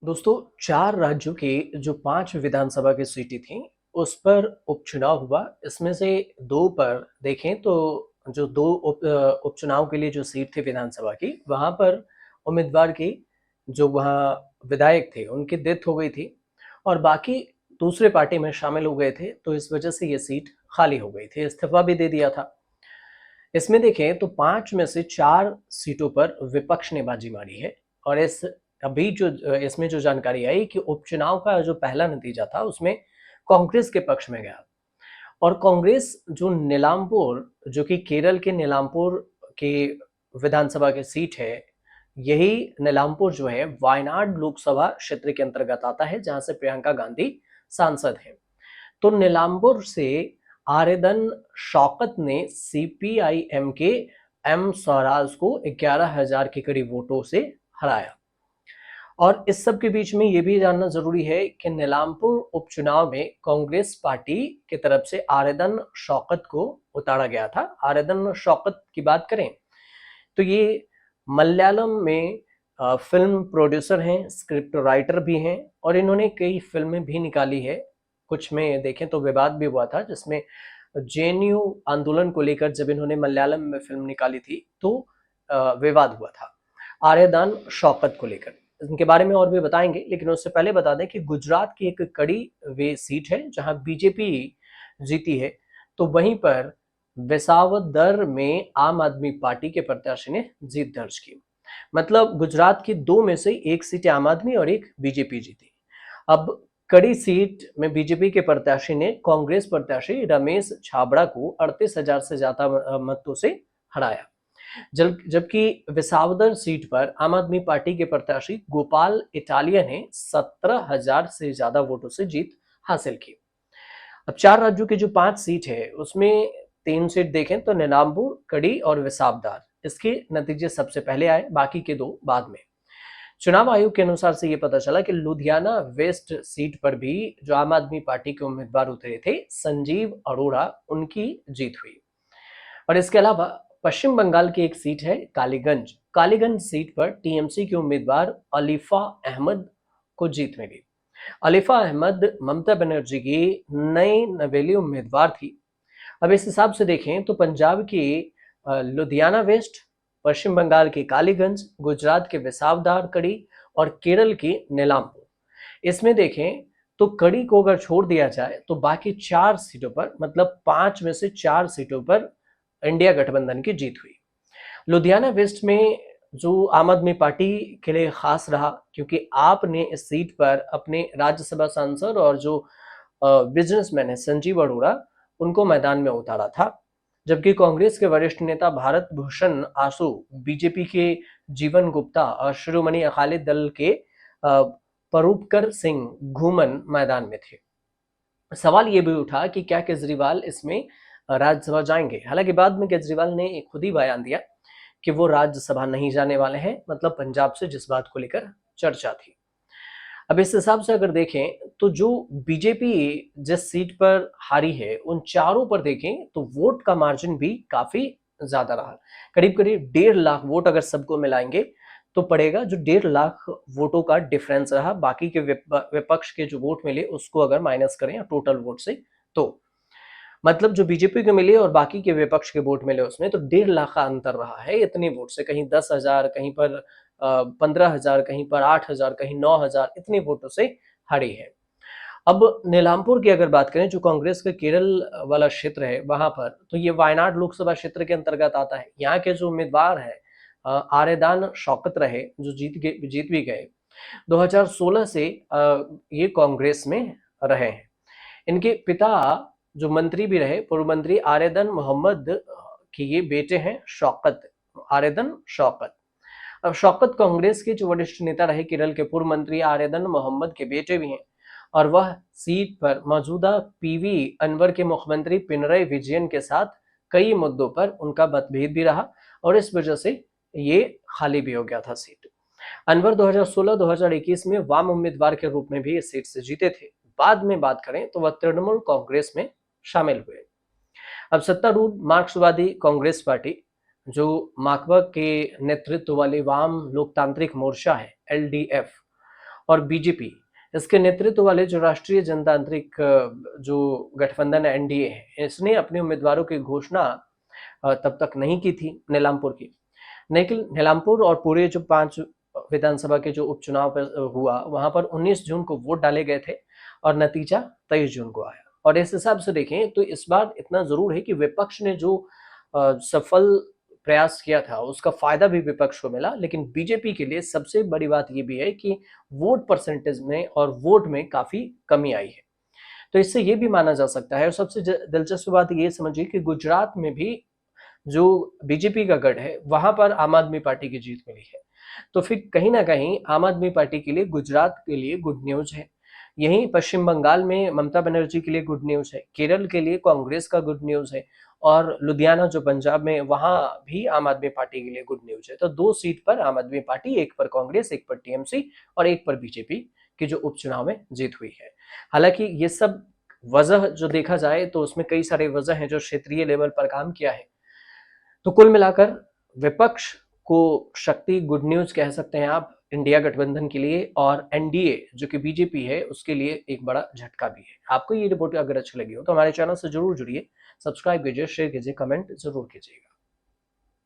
दोस्तों, 4 राज्यों की जो 5 विधानसभा की सीटें थीं, उस पर उपचुनाव हुआ। इसमें से 2 पर देखें तो जो 2 उपचुनाव के लिए जो सीट थी विधानसभा की, वहाँ पर उम्मीदवार की जो वहाँ विधायक थे, उनकी डेथ हो गई थी और बाकी दूसरे पार्टी में शामिल हो गए थे, तो इस वजह से ये सीट खाली हो गई थी, इस्तीफा भी दे दिया था। इसमें देखें तो 5 में से 4 सीटों पर विपक्ष ने बाजी मारी है और इसमें जो जानकारी आई कि उपचुनाव का जो पहला नतीजा था उसमें कांग्रेस के पक्ष में गया और कांग्रेस जो नीलामपुर जो कि केरल के नीलामपुर के विधानसभा की सीट है, यही नीलामपुर जो है वायनाड लोकसभा क्षेत्र के अंतर्गत आता है जहां से प्रियंका गांधी सांसद है। तो नीलांबर से आवेदन शौकत ने सीपीआईएम के एम स्वराज को 11,000 के करीब वोटों से हराया। और इस सब के बीच में ये भी जानना जरूरी है कि नीलामपुर उपचुनाव में कांग्रेस पार्टी की तरफ से आवेदन शौकत को उतारा गया था। आवेदन शौकत की बात करें तो ये मलयालम में फिल्म प्रोड्यूसर हैं, स्क्रिप्ट राइटर भी हैं और इन्होंने कई फिल्में भी निकाली है। कुछ में देखें तो विवाद भी हुआ था जिसमें जेएनयू आंदोलन को लेकर जब इन्होंने मलयालम में फिल्म निकाली थी तो विवाद हुआ था आर्यदान शौकत को लेकर। इनके बारे में और भी बताएंगे, लेकिन उससे पहले बता दें कि गुजरात की एक कड़ी वे सीट है जहां बीजेपी जीती है, तो वहीं पर विसावदर में आम आदमी पार्टी के प्रत्याशी ने जीत दर्ज की। मतलब गुजरात की 2 में से 1 सीट आम आदमी और 1 बीजेपी जीती। अब कड़ी सीट में बीजेपी के प्रत्याशी ने कांग्रेस प्रत्याशी रमेश छाबड़ा को 38,000 से ज्यादा मतों से हराया। जबकि विसावदर सीट पर आम आदमी पार्टी के प्रत्याशी गोपाल इटालिया ने 17,000 से ज्यादा वोटों से जीत हासिल की। अब 4 राज्यों की जो 5 सीट है उसमें 3 सीट देखें तो नीलांबूर, कड़ी और विसावदर, इसके नतीजे सबसे पहले आए, बाकी के 2 बाद में। चुनाव आयोग के अनुसार से ये पता चला कि लुधियाना वेस्ट सीट पर भी जो आम आदमी पार्टी के उम्मीदवार उतरे थे संजीव अरोड़ा, उनकी जीत हुई। और इसके अलावा पश्चिम बंगाल की एक सीट है कालीगंज। कालीगंज सीट पर टीएमसी के उम्मीदवार अलीफा अहमद को जीत मिली। अलीफा अहमद ममता बनर्जी की नई नवेली उम्मीदवार थी। अब इस हिसाब से देखें तो पंजाब की लुधियाना वेस्ट, पश्चिम बंगाल की कालीगंज, गुजरात के विसावदर कड़ी और केरल की नीलामपुर, इसमें देखें तो कड़ी को अगर छोड़ दिया जाए तो बाकी 4 सीटों पर, मतलब 5 में से 4 सीटों पर इंडिया गठबंधन की जीत हुई। लुधियाना वेस्ट में जो आम आदमी पार्टी के लिए खास रहा क्योंकि आपने इस सीट पर अपने राज्यसभा सांसद और जो बिजनेसमैन है संजीव अरोड़ा, उनको मैदान में उतारा था। जबकि कांग्रेस के वरिष्ठ नेता भारत भूषण आसू, बीजेपी के जीवन गुप्ता और शिरोमणि अकाली दल के परूपकर सिंह घूमन मैदान में थे। सवाल ये भी उठा कि क्या केजरीवाल इसमें राज्यसभा जाएंगे। हालांकि बाद में केजरीवाल ने खुद ही बयान दिया कि वो राज्यसभा नहीं जाने वाले हैं, मतलब पंजाब से जिस बात को लेकर चर्चा थी। अब इस हिसाब से अगर देखें तो जो बीजेपी जिस सीट पर हारी है उन चारों पर देखें तो वोट का मार्जिन भी काफी ज्यादा रहा। करीब करीब 1.5 लाख वोट अगर सबको मिलाएंगे तो पड़ेगा जो 1.5 लाख वोटों का डिफरेंस रहा। बाकी के विपक्ष के जो वोट मिले उसको अगर माइनस करें टोटल वोट से, तो मतलब जो बीजेपी को मिले और बाकी के विपक्ष के वोट मिले उसमें तो 1.5 लाख का अंतर रहा है। इतनी वोट से कहीं 10,000, कहीं पर 15,000, कहीं पर 8,000, कहीं 9,000, इतनी वोटों से हारी है। अब नीलामपुर की अगर बात करें जो कांग्रेस का केरल वाला क्षेत्र है वहां पर, तो ये वायनाड लोकसभा क्षेत्र के अंतर्गत आता है। यहाँ के जो उम्मीदवार है आरेदान शौकत रहे जो जीत भी गए। 2016 से ये कांग्रेस में रहे हैं। इनके पिता जो मंत्री भी रहे, पूर्व मंत्री आरेदन मोहम्मद के ये बेटे हैं शौकत, आरेदन शौकत। अब शौकत कांग्रेस के जो वरिष्ठ नेता रहे केरल के पूर्व मंत्री आरेदन मोहम्मद के बेटे भी हैं और वह सीट पर मौजूदा पीवी अनवर के मुख्यमंत्री पिनरई विजयन के साथ कई मुद्दों पर उनका मतभेद भी रहा और इस वजह से ये खाली भी हो गया था सीट। अनवर 2016-2021 में वाम उम्मीदवार के रूप में भी इस सीट से जीते थे। बाद में बात करें तो वह तृणमूल कांग्रेस में शामिल हुए। अब सत्तारूढ़ मार्क्सवादी कांग्रेस पार्टी जो माकपा के नेतृत्व वाली वाम लोकतांत्रिक मोर्चा है, एलडीएफ, और बीजेपी, इसके नेतृत्व वाले जो राष्ट्रीय जनतांत्रिक जो गठबंधन एनडीए है, इसने अपने उम्मीदवारों की घोषणा तब तक नहीं की थी नीलामपुर की। लेकिन नीलामपुर और पूरे जो 5 विधानसभा के जो उपचुनाव हुआ, वहां पर 19 जून को वोट डाले गए थे और नतीजा 23 जून को आया। और इस हिसाब से देखें तो इस बार इतना जरूर है कि विपक्ष ने जो सफल प्रयास किया था उसका फायदा भी विपक्ष को मिला, लेकिन बीजेपी के लिए सबसे बड़ी बात यह भी है कि वोट परसेंटेज में और वोट में काफी कमी आई है। तो इससे ये भी माना जा सकता है, और सबसे दिलचस्प बात ये समझिए कि गुजरात में भी जो बीजेपी का गढ़ है वहां पर आम आदमी पार्टी की जीत मिली है। तो फिर कहीं ना कहीं आम आदमी पार्टी के लिए गुजरात के लिए गुड न्यूज है। यहीं पश्चिम बंगाल में ममता बनर्जी के लिए गुड न्यूज है, केरल के लिए कांग्रेस का गुड न्यूज है, और लुधियाना जो पंजाब में, वहां भी आम आदमी पार्टी के लिए गुड न्यूज है। तो 2 सीट पर आम आदमी पार्टी, एक पर कांग्रेस, एक पर टीएमसी और एक पर बीजेपी की जो उपचुनाव में जीत हुई है। हालांकि ये सब वजह जो देखा जाए तो उसमें कई सारे वजह हैं जो क्षेत्रीय लेवल पर काम किया है। तो कुल मिलाकर विपक्ष को शक्ति गुड न्यूज कह सकते हैं आप इंडिया गठबंधन के लिए, और एनडीए जो कि बीजेपी है उसके लिए एक बड़ा झटका भी है। आपको ये रिपोर्ट अगर अच्छी लगी हो तो हमारे चैनल से जरूर जुड़िए, सब्सक्राइब कीजिए, शेयर कीजिए, कमेंट जरूर कीजिएगा।